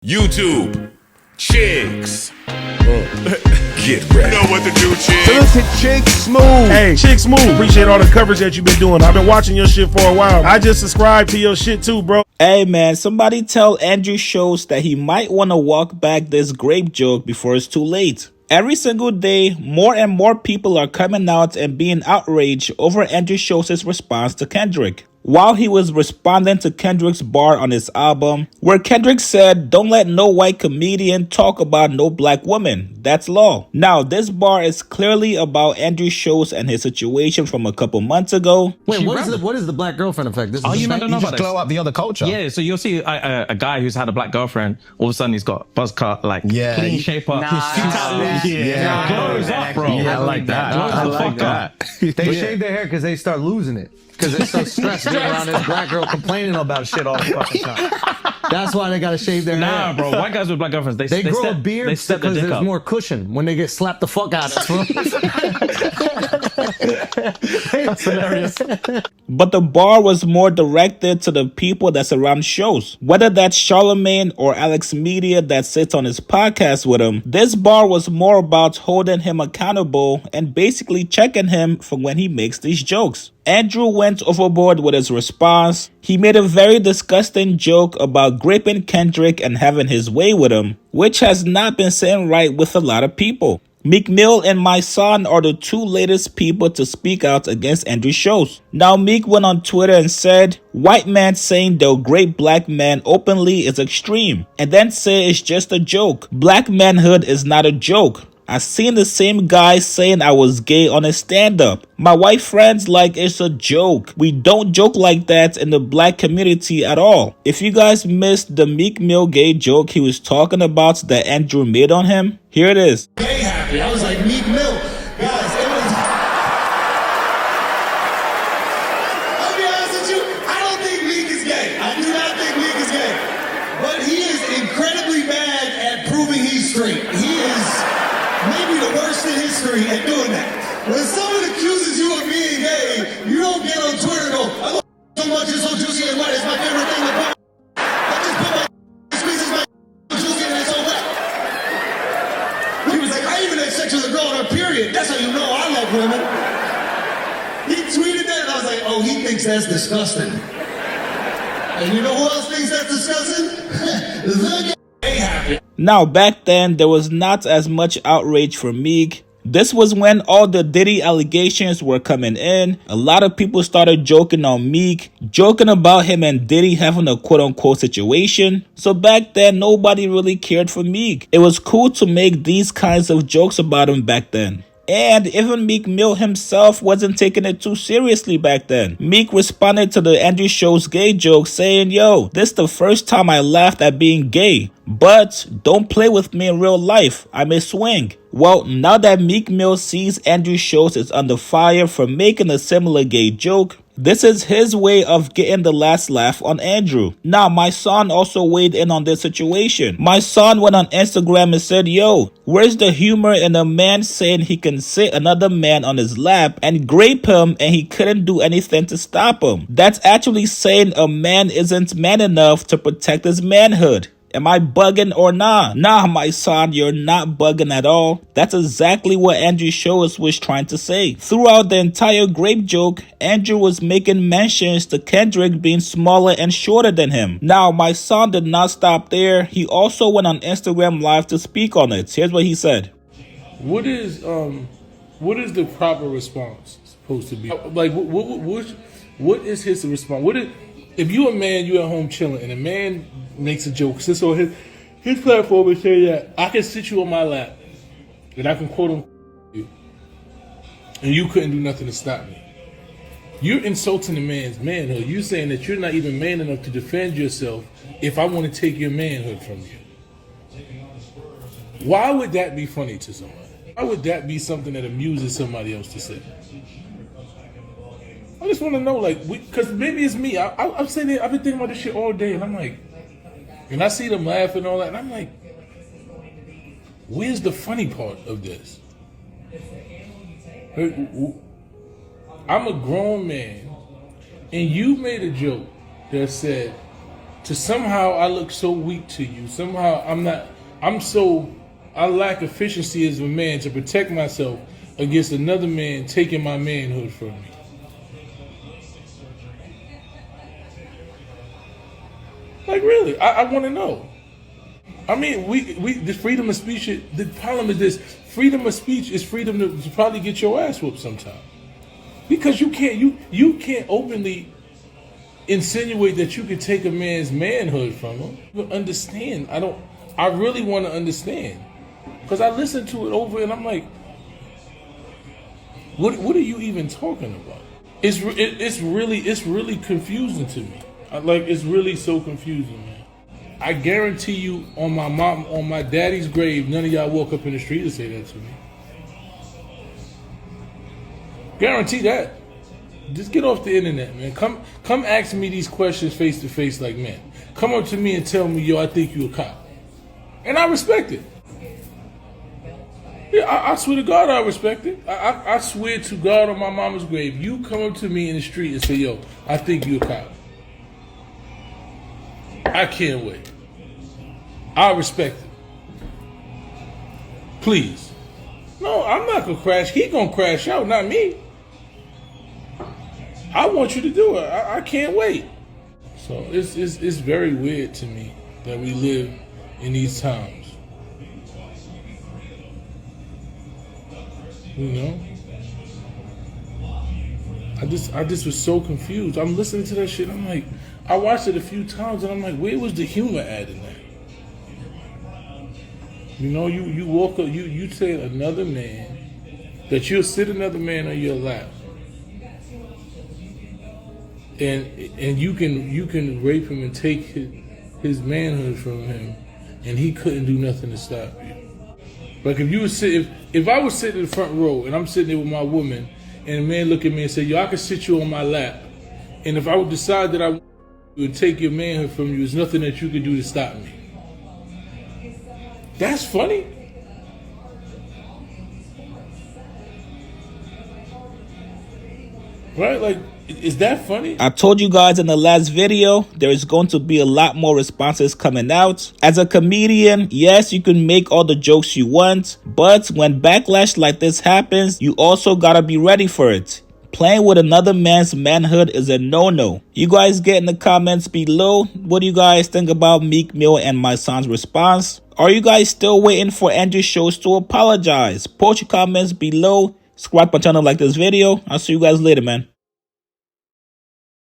YouTube, chicks. Get ready. You know what to do, chicks. Look at Chick Smooth. Hey, Chick Smooth. Appreciate all the coverage that you've been doing. I've been watching your shit for a while. I just subscribed to your shit too, bro. Hey man, somebody tell Andrew Schulz that he might want to walk back this grape joke before it's too late. Every single day, more and more people are coming out and being outraged over Andrew Schulz's response to Kendrick. While he was responding to Kendrick's bar on his album, where Kendrick said, "Don't let no white comedian talk about no black woman. That's law." Now, this bar is clearly about Andrew Schulz and his situation from a couple months ago. Wait, what is the black girlfriend effect? This is you don't know You about just this? glow up the other culture. Yeah, so you'll see a guy who's had a black girlfriend, all of a sudden he's got buzz cut, like clean shape up, glows up, bro. Yeah, I like that. I like that. They shave their hair because they start losing it. Because they're so stressed being around this black girl complaining about shit all the fucking time. That's why they gotta shave their hair. Nah, bro. White guys with black girlfriends, they They grow a step, beard they step their because dick there's up. more cushion when they get slapped the fuck out of. That's hilarious. But the bar was more directed to the people that surround Schulz. Whether that's Charlemagne or Alex Media that sits on his podcast with him, this bar was more about holding him accountable and basically checking him for when he makes these jokes. Andrew went overboard with his response. He made a very disgusting joke about gripping Kendrick and having his way with him, which has not been sitting right with a lot of people. Meek and Mysonne are the two latest people to speak out against Andrew Schulz. Now, Meek went on Twitter and said, "White man saying they'll grape black man openly is extreme," and then say it's just a joke. Black manhood is not a joke. I seen the same guy saying I was gay on his stand-up. My white friends like it's a joke. We don't joke like that in the black community at all. If you guys missed the Meek Mill gay joke he was talking about that Andrew made on him, here it is. Gay happy. I was like, Meek Mill. Guys, it was... I'll be honest with you, I don't think Meek is gay. I do not think Meek is gay. But he is incredibly bad at proving he's straight. He is maybe the worst in history at doing that. When someone accuses you of being gay, you don't get on Twitter and go, "I love so much, it's so juicy and wet, it's my favorite thing about it. I just put my squeezes my juicy and it's all wet." He was like, "I even had sex with a girl on her period. That's how you know I love women." He tweeted that and I was like, oh, he thinks that's disgusting. And you know who else thinks that's disgusting? The gay happy. Now, back then, there was not as much outrage for Meek. This was when all the Diddy allegations were coming in. A lot of people started joking on Meek, joking about him and Diddy having a quote-unquote situation. So back then, nobody really cared for Meek. It was cool to make these kinds of jokes about him back then. And even Meek Mill himself wasn't taking it too seriously back then. Meek responded to the Andrew Schulz gay joke saying, "Yo, this the first time I laughed at being gay. But don't play with me in real life. I may swing." Well, now that Meek Mill sees Andrew Schulz is under fire for making a similar gay joke, this is his way of getting the last laugh on Andrew. Now, Mysonne also weighed in on this situation. Mysonne went on Instagram and said, "Yo, where's the humor in a man saying he can sit another man on his lap and grape him and he couldn't do anything to stop him? That's actually saying a man isn't man enough to protect his manhood. Am I bugging or not?" Nah, my son, you're not bugging at all. That's exactly what Andrew Schulz was trying to say. Throughout the entire grape joke, Andrew was making mentions to Kendrick being smaller and shorter than him. Now, my son did not stop there. He also went on Instagram Live to speak on it. Here's what he said. What is the proper response supposed to be? Like, what is his response? If you a man, you at home chilling, and a man makes a joke, sits on his platform and say that I can sit you on my lap, and I can quote him you, and you couldn't do nothing to stop me. You're insulting a man's manhood. You're saying that you're not even man enough to defend yourself if I want to take your manhood from you. Why would that be funny to someone? Why would that be something that amuses somebody else to say? I just want to know, like, because maybe it's me. I'm sitting there, I've been thinking about this shit all day, and I'm like, and I see them laughing and all that, and I'm like, where's the funny part of this? I'm a grown man, and you made a joke that said, to somehow I look so weak to you. Somehow I lack efficiency as a man to protect myself against another man taking my manhood from me. Like, really, I want to know. I mean, the freedom of speech, the problem is this: freedom of speech is freedom to probably get your ass whooped sometime. Because you can't openly insinuate that you can take a man's manhood from him. You understand? I really want to understand. Because I listen to it over and I'm like, what are you even talking about? It's really confusing to me. It's really so confusing, man. I guarantee you, on my daddy's grave, none of y'all walk up in the street and say that to me. Guarantee that. Just get off the internet, man. Come ask me these questions face to face, like, man. Come up to me and tell me, yo, I think you a cop, and I respect it. Yeah, I swear to God, I respect it. I swear to God on my mama's grave, you come up to me in the street and say, yo, I think you a cop. I can't wait. I respect it. Please. No, I'm not gonna crash. He gonna crash out, not me. I want you to do it. I can't wait. So it's very weird to me that we live in these times. You know? I just was so confused. I'm listening to that shit. I'm like, I watched it a few times and I'm like, where was the humor at in that? You know, you walk up, you say another man, that you'll sit another man on your lap. And you can rape him and take his manhood from him, and he couldn't do nothing to stop you. Like if I was sitting in the front row and I'm sitting there with my woman, and a man look at me and say, yo, I can sit you on my lap, and if I would decide that I would take your manhood from you, there's nothing that you could do to stop me. That's funny. Right? Like, is that funny? I told you guys in the last video, there is going to be a lot more responses coming out. As a comedian, yes, you can make all the jokes you want, but when backlash like this happens, you also gotta be ready for it. Playing with another man's manhood is a no-no. You guys get in the comments below. What do you guys think about Meek Mill and Mysonne's response? Are you guys still waiting for Andrew Schulz to apologize? Post your comments below. Subscribe to my channel, like this video. I'll see you guys later, man.